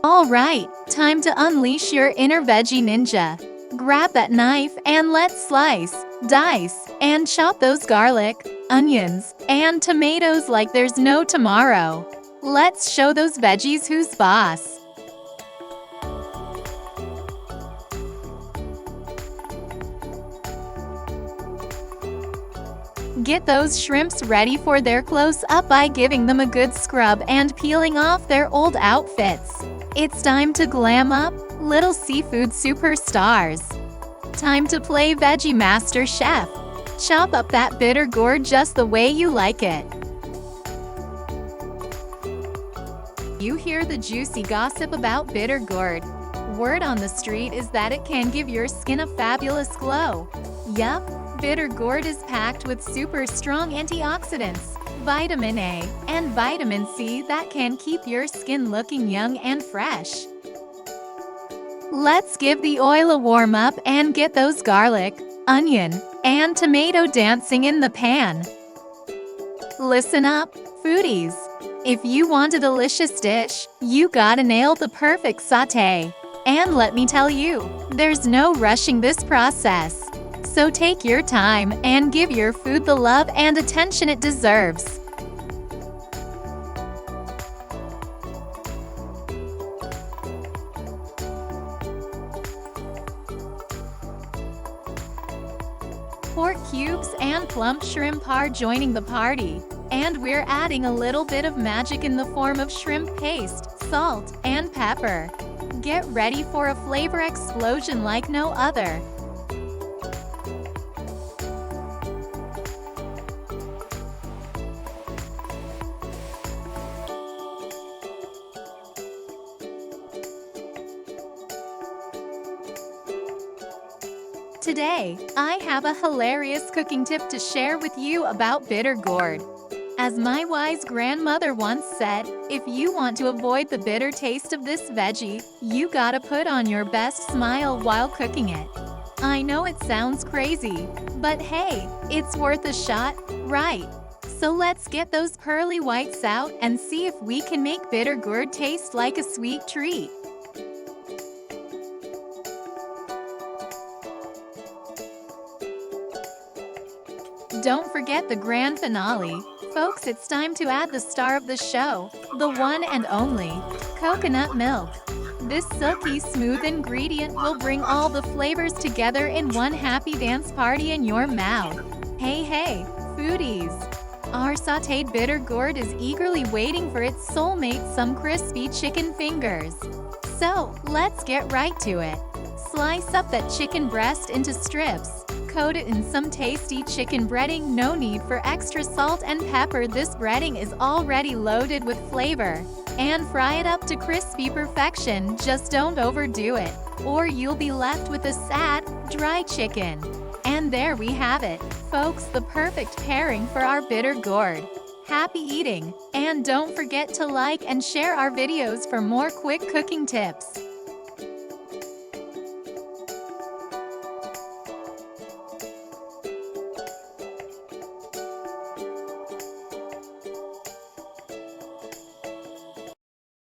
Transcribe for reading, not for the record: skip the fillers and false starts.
Alright, time to unleash your inner veggie ninja. Grab that knife and let's slice, dice, and chop those garlic, onions, and tomatoes like there's no tomorrow. Let's show those veggies who's boss. Get those shrimps ready for their close-up by giving them a good scrub and peeling off their old outfits. It's time to glam up, little seafood superstars. Time to play Veggie Master Chef. Chop up that bitter gourd just the way you like it. You hear the juicy gossip about bitter gourd. Word on the street is that it can give your skin a fabulous glow. Yup, bitter gourd is packed with super strong antioxidants, vitamin A, and vitamin C that can keep your skin looking young and fresh. Let's give the oil a warm up and get those garlic, onion, and tomato dancing in the pan. Listen up, foodies. If you want a delicious dish, you gotta nail the perfect saute. And let me tell you, there's no rushing this process. So take your time and give your food the love and attention it deserves. Pork cubes and plump shrimp are joining the party. And we're adding a little bit of magic in the form of shrimp paste, salt, and pepper. Get ready for a flavor explosion like no other. Today, I have a hilarious cooking tip to share with you about bitter gourd. As my wise grandmother once said, if you want to avoid the bitter taste of this veggie, you gotta put on your best smile while cooking it. I know it sounds crazy, but hey, it's worth a shot, right? So let's get those pearly whites out and see if we can make bitter gourd taste like a sweet treat. Don't forget the grand finale. Folks, it's time to add the star of the show, the one and only, coconut milk. This silky smooth ingredient will bring all the flavors together in one happy dance party in your mouth. Hey, foodies! Our sauteed bitter gourd is eagerly waiting for its soulmate, some crispy chicken fingers. So, let's get right to it. Slice up that chicken breast into strips. Coat it in some tasty chicken breading. No need for extra salt and pepper. This breading is already loaded with flavor. And fry it up to crispy perfection. Just don't overdo it, or you'll be left with a sad, dry chicken. And there we have it, folks, the perfect pairing for our bitter gourd. Happy eating! And don't forget to like and share our videos for more quick cooking tips.